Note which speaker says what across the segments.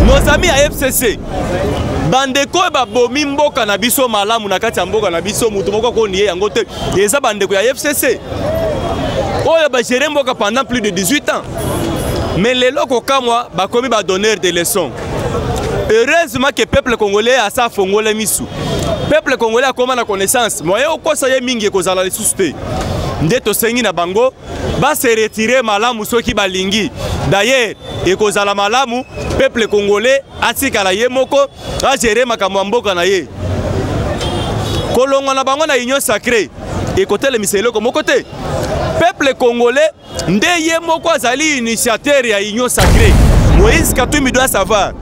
Speaker 1: nos amis à FCC bandeko ba bomi mboka na biso malamu na kati ya mboka na biso mutu moko ko nié yango te eza bandeko ya FCC oyo ba gérer mboka pendant plus de 18 ans mais les loko kamwa ba komi ba donneur de leçons. Heureusement que le peuple congolais a sa fongole misu. Peuple congolais a comment la connaissance. Moi au ko sa ye mingi ko zala suspect. Ndeto sengi na bango ba se retirer malamu soki balingi. D'ailleurs, et ko zala malamu peuple congolais atika la ye moko a gérer makambo mboka na ye. Kolonga na bango na union sacrée. Et côté le miselo comme côté. Peuple congolais ndeye moko azali initiateur ya union sacrée. Moise Katumbi doit savoir.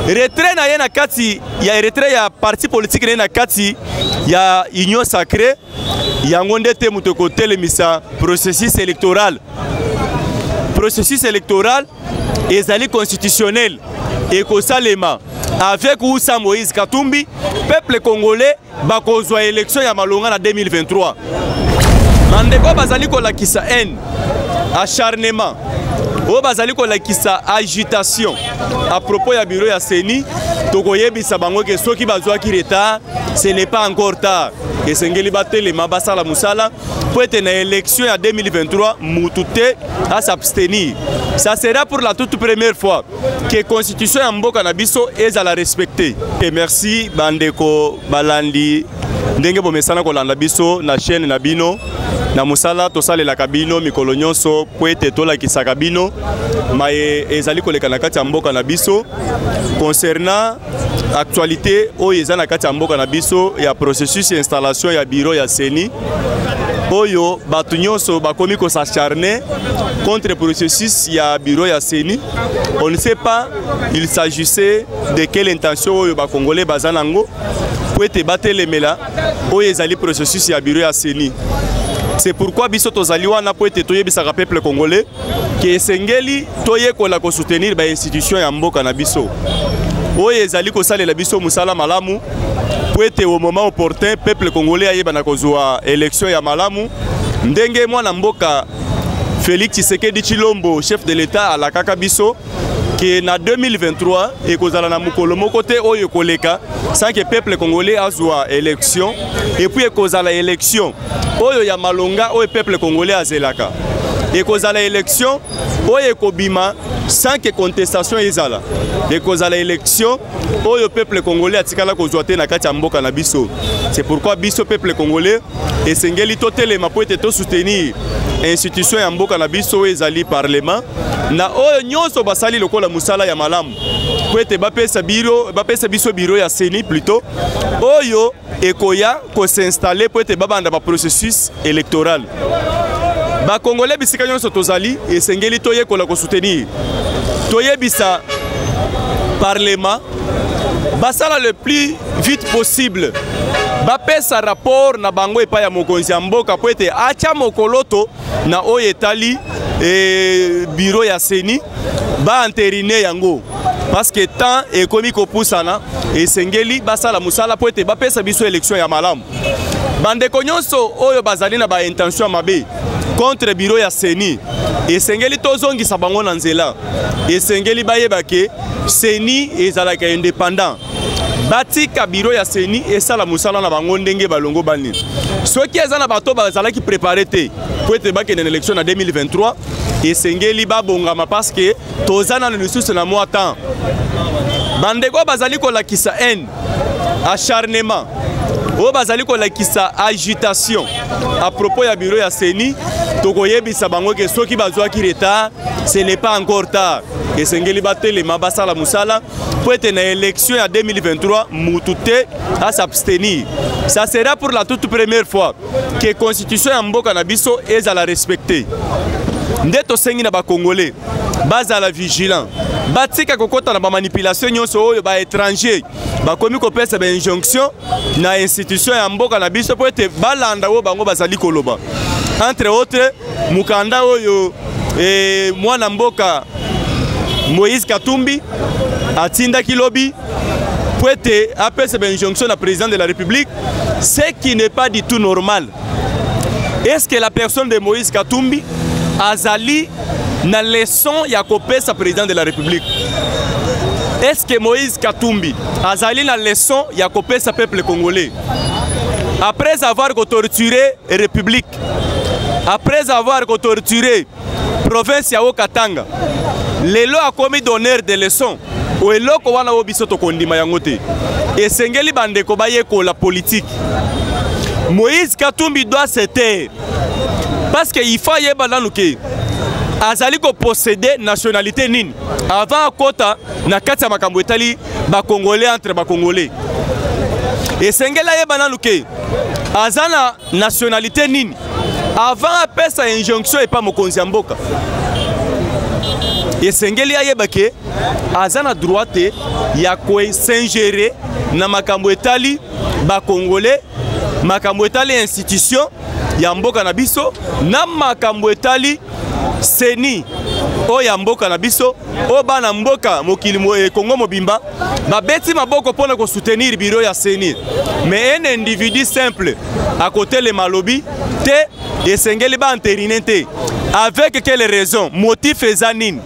Speaker 1: Retrait na yena kati ya retrait ya parti politique na kati ya union sacrée yango ndete muto côté le misa processus électoral. Processus électoral ezali constitutionnel et kosalema avec ou sans Moise Katumbi peuple congolais bakozwa élection ya malonga na 2023. Mandeko bazali ko lakisa haine, acharnement. O bazali ko lakisa agitation à propos ya bureau ya Seni tokoyebisa bango ke soki bazwa ki retard ce n'est pas encore tard et sengeli batelema basala musala pour être na élection ya 2023 mutute à s'abstenir. Ça sera pour la toute première fois que constitution ya mboka na biso ezala respecter. Et merci bandeko balandi ndenge bomesana ko landa biso na chaîne na bino na musala tosale la kabino mikolo nyonso poete tola kisaka bino maye ezali koleka na kati ya mboka na biso concernant actualité oyo eza na kati ya mboka na biso ya processus installation ya bureau ya Seni oyo batu nyonso bakomi ko s'acharner contre processus ya bureau ya Seni. On ne sait pas il s'agissait de quelle intention oyo ba congolais bazanango poete batelemela oyo ezali processus ya bureau ya Seni. C'est pourquoi Biso tozali wana po ete toyebisaka peuple congolais que esengeli toyekola ko soutenir ba institution ya mboka na biso. Oyo ezali ko salela biso musala malamu po ete au moment opportun peuple congolais ayeba na kozwa élection ya malamu ndenge mwana mboka Félix Tshisekedi Tshilombo chef de l'État à la kaka biso que na 2023 et kozala na mukolo moko te oyo koleka sans que peuple congolais azwa élection et puis kozala élection oyo ya malonga oyo peuple congolais azelaka et kozala élection oyo kobima sans que contestation ezala et kozala élection oyo peuple congolais atikala kozwa te na kati ya mboka na biso. C'est pourquoi biso peuple congolais esengeli totelema po ete to soutenir institution ya mboka na biso ezali parlement na oyo nyonso basali lokola musala ya malamu po ete bapesa biso bureau ya Seni plutôt oyo ekoya ko s'installer po ete babanda ba processus électoral. Ba congolais bisika nyonso tozali esengeli toyekola ko soutenir toyebisa parlement basala le plus vite possible bapesa rapport na bango epa ya mokonzi ya mboka po ete acha mokoloto na oyo etali bureau ya Seni ba entériner yango parce que temps ekomi kopusana esengeli basala musala po ete bapesa biso élection ya malamu. Bandeko nyonso oyo bazali na ba intention mabe contre bureau ya Seni esengeli tozongisa bango na nzela esengeli bayeba ke Seni ezalaka indépendant batika bureau ya Seni esala musala na bango ndenge balongo bani soki eza na bato bazalaki préparer te po ete bakende na élection na 2023 esengeli babongama parce que tozana na lisusu na mois temps bandeko bazali kolakisa haine acharnement oyo bazali kolakisa agitation à propos ya bureau ya Seni tokoyebisa bango ke soki bazwaki retard ce n'est pas encore tard esengeli batelema basala musala po ete na élection ya 2023 mutute à s'abstenir. Ça sera pour la toute première fois que constitution ya mboka na biso ezala respecter. Ndeto sengi na ba congolais bazala vigilant batika kokota na ba manipulation nyonso oyo ba étranger bakomi kopesa ba injonction na institution ya mboka na biso po ete balanda oyo bango bazali koloba entre autres mukanda oyo mwana mboka Moise Katumbi atinda kilobi pour être apesa ba injonction na président de la République, ce qui n'est pas du tout normal. Est-ce que la personne de Moise Katumbi azali na leçon ya kopesa président de la République? est-ce que Moïse Katumbi azali na leçon ya kopesa peuple congolais après avoir torturé la République, après avoir torturé la province ya Katanga, lelo a commis d'honneur des leçons o eloko wana o biso to kondima yango te esengeli bandeko bayeko la politique. Moïse Katumbi doit se taire parce que il faut yeba nanu ke azali ko posséder nationalité nini avant kota na kati ya makambo etali ba congolais entre ba congolais. Esengeli yeba nanu ke azana nationalité nini avant apesa injonction et pas mokonzi ya mboka. Esengeli yeba ke azana droite ya ko s'ingérer na makambo etali ba congolais, makambo etali institution ya mboka na biso, na makambo etali seni o ya mboka na biso, o bana mboka mokili Congo mobimba babeti maboko pona ko soutenir bureau ya seni. Mais un individu simple à côté le malobi te esengeli ba entériné avec quelle raison, motif ezanine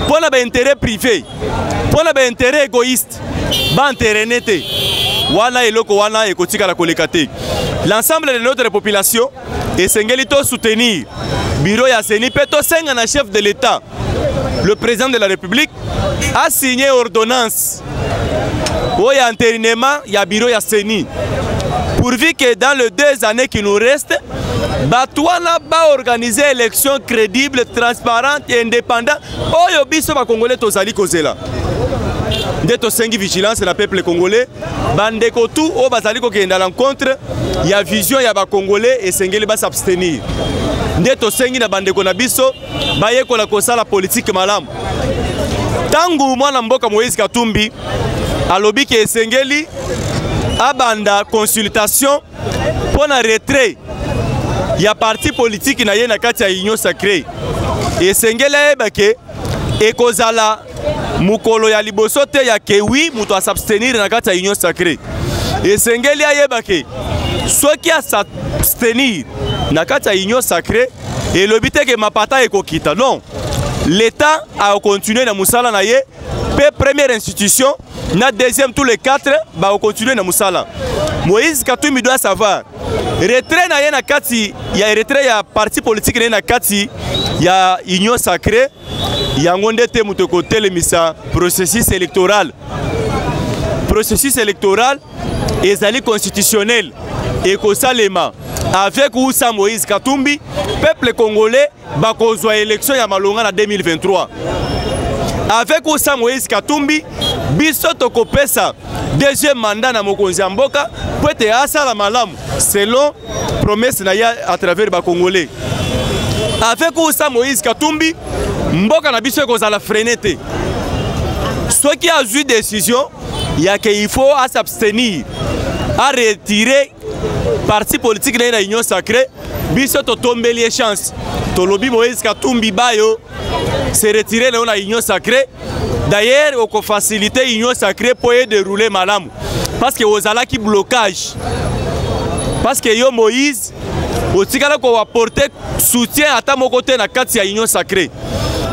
Speaker 1: pona ba intérêt privé, pona ba intérêt égoïste ba entériné te wana eloko wana ekotika la kolekate. L'ensemble de notre population esengeli to soutenir bureau ya seni pe to senga na chef de l'État. Le président de la République a signé ordonnance au y a entérinement ya bureau ya seni pourvu que dans les 2 années qui nous restent Batouana va organiser élection crédible, transparente et indépendante. Oyo biso ba congolais tozali kozela. Ndeto sengi vigilance na peuple congolais. Bandeko tout o bazali ko kenda l'encontre ya vision ya ba congolais et sengeli ba s'abstenir. Ndeto sengi na bandeko na biso baye ko la kosala politique malamu. Tangu mwana mboka Moïse Katumbi alobi ke sengeli abanda consultation pour un retrait. Il y a parti politique na yena kati ya union sacrée. Et sengela ebake ekozala mukolo ya liboso te ya ke oui muto a s'abstenir na kati ya union sacrée. Et sengela ebake soki a s'abstenir na kati ya union sacrée et lobite ke mapata ekokita. Non. L'État a continué na musala na ye pe première institution na deuxième tous les 4 ba continuer na musala. Moïse Katumbi doit savoir retrait na ye na kati ya retrait ya parti politique na kati ya union sacrée yango ndete muto kotele misa processus électoral ezali constitutionnel et kosalema avec ou sans Moïse Katumbi peuple congolais ba kozwa élection ya malonga na 2023. Avec ou sans Moïse Katumbi biso tokopesa deuxième mandat na mokonzi ya mboka po ete asala malamu selon promesse na ya à travers ba congolais. Avec ou sans Moïse Katumbi mboka na biso ekozala freiner te. Ce qui a eu décision ya que il faut s'abstenir à retirer parti politique na union sacrée biso to tombeli chance to lobi Moïse Katumbi bayo se retirer na union sacrée. D'ailleurs on faciliter union sacrée pour dérouler malamu parce que ozala ki blocage parce que yo Moïse otikala ko apporter soutien ata moko te na kati ya union sacrée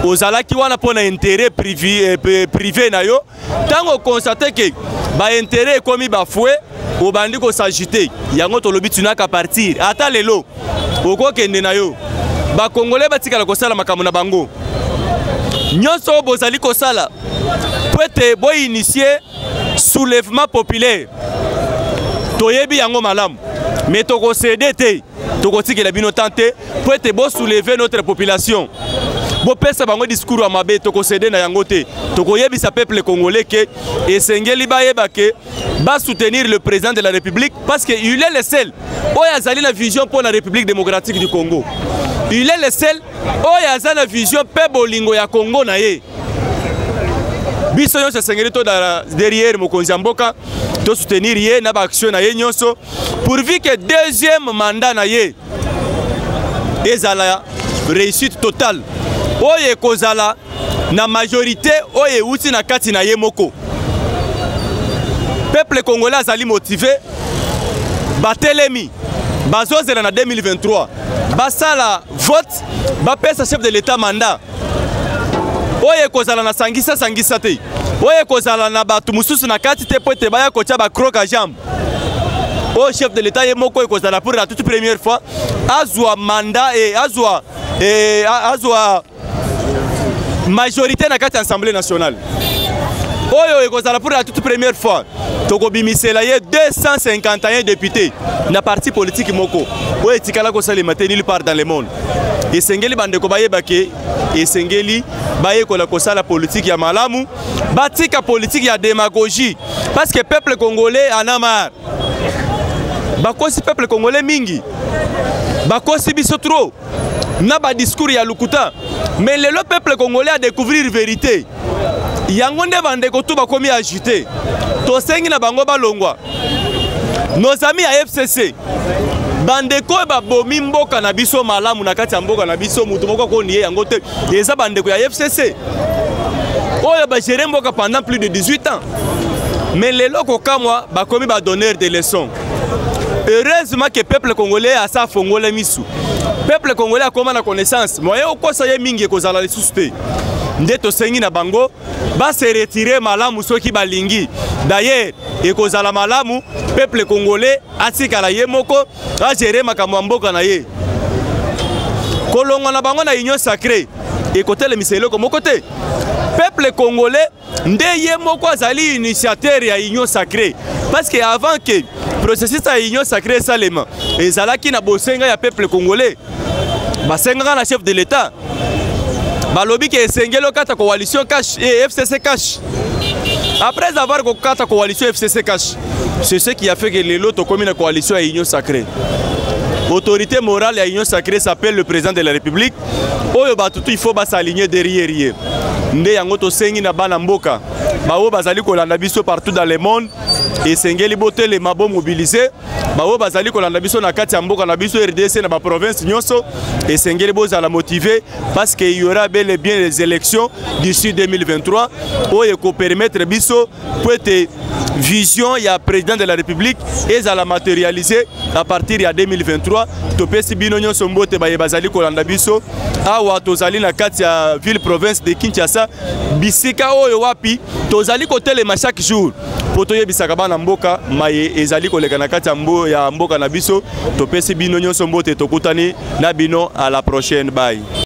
Speaker 1: ozala ki wana pona intérêt privé na yo tango constater que ba intérêt komi ba fouet o bandi ko s'agiter yango to lobi tunaka partir ata lelo oko kende na yo ba congolais batikala ko sala makambo na bango nyonso bozali ko sala peut bo initier soulèvement populaire toyebi yango malamu mais toko céder te toko tikela bino tante peut bo soulever notre population bo pesa bango discours à mabe toko céder na yango te toko yebi sa peuple congolais que esengeli ba yeba ke ba soutenir le président de la République parce que il est le seul oyazali la vision pour la République démocratique du Congo. Il est le seul oyazali la vision pe bolingo ya Congo na ye. Biso nyonso sengeli to derrière mokonzi ya mboka to soutenir ye na ba action na ye nyonso pourvu que deuxième mandat na ye ezala réussite totale. Oye kozala na majorité oye uti na kati na ye moko. Peuple congolais azali motivé batelemi bazozela na 2023 basala vote bapesa chef de l'État mandat oye kozala na sangisa sangisa te oye kozala na batu mususu na kati te po te baya kotia ba croque à jambe o chef de l'état ye moko ekozala pour la toute première fois azwa mandat et azwa majorité na kati assemblée nationale oyo ekozala pour la toute première fois tokobimisela ye 251 députés na parti politique moko oyo etikala kosalema te nulle part dans le monde esengeli bandeko bayeba ke esengeli bayekola kosala politique ya malamu batika politique ya démagogie parce que peuple congolais en a marre bakosi peuple congolais mingi bakosi biso trop na ba discours ya lukuta mais le peuple congolais a découvrir vérité yango nde bandeko to bakomi agité tosengi na bango balongwa nos amis à FCC bandeko babomi mboka na biso malamu na kati ya mboka na biso mutu moko ko niye yango te eza bandeko ya FCC oyo ba gérer mboka pendant plus de 18 ans mais lelo ko kamwa bakomi ba donneur de leçons. Heureusement que le peuple congolais a sa fongole misu. Le peuple congolais a comme la connaissance. Moi, je sais que mingi kozala les susté. Ndeto sengi na bango ba se retirer malamu soki balingi. D'ailleurs, e kozala malamu peuple congolais atikala ye moko a gérer makambo mboka na ye. Kolongo na bango na union sacrée. Et côté le miselo comme côté. Peuple congolais nde ye moko azali initiateur ya union sacrée. Parce que avant que processus à union sacrée salema ezalaki na bosenga ya peuple congolais basenga na chef de l'état balobi ke esengelo kata coalition cash et FCC cash après avoir kata coalition FCC cash c'est ce qui a fait que l'autre commune coalition à union sacrée. Autorité morale à union sacrée s'appelle le président de la République. Oyo batutu il faut s'aligner derrière. Nde yango to sengi na bana mboka. Bawo bazali kolanda biso partout dans le monde et sengeli bote les mabo mobilisés. Bawo bazali kolanda biso na kati ya mboka na biso RDC na ba province nyonso et sengeli boza la motiver parce qu'il y aura bel et bien les élections d'ici 2023 oyo ko permettre biso pour être vision ya président de la République et za la matérialiser à partir de 2023 topesi bino nyonso mbote baye bazali kolanda biso awa tozali na kati ya ville province de Kinshasa bisika oyo wapi tozali kotelema chaque jour poto yebisaka bana mboka maye ezali koleka na kati ya mboka na biso topesi bino nyonso mbote tokutani na bino à la prochaine bye.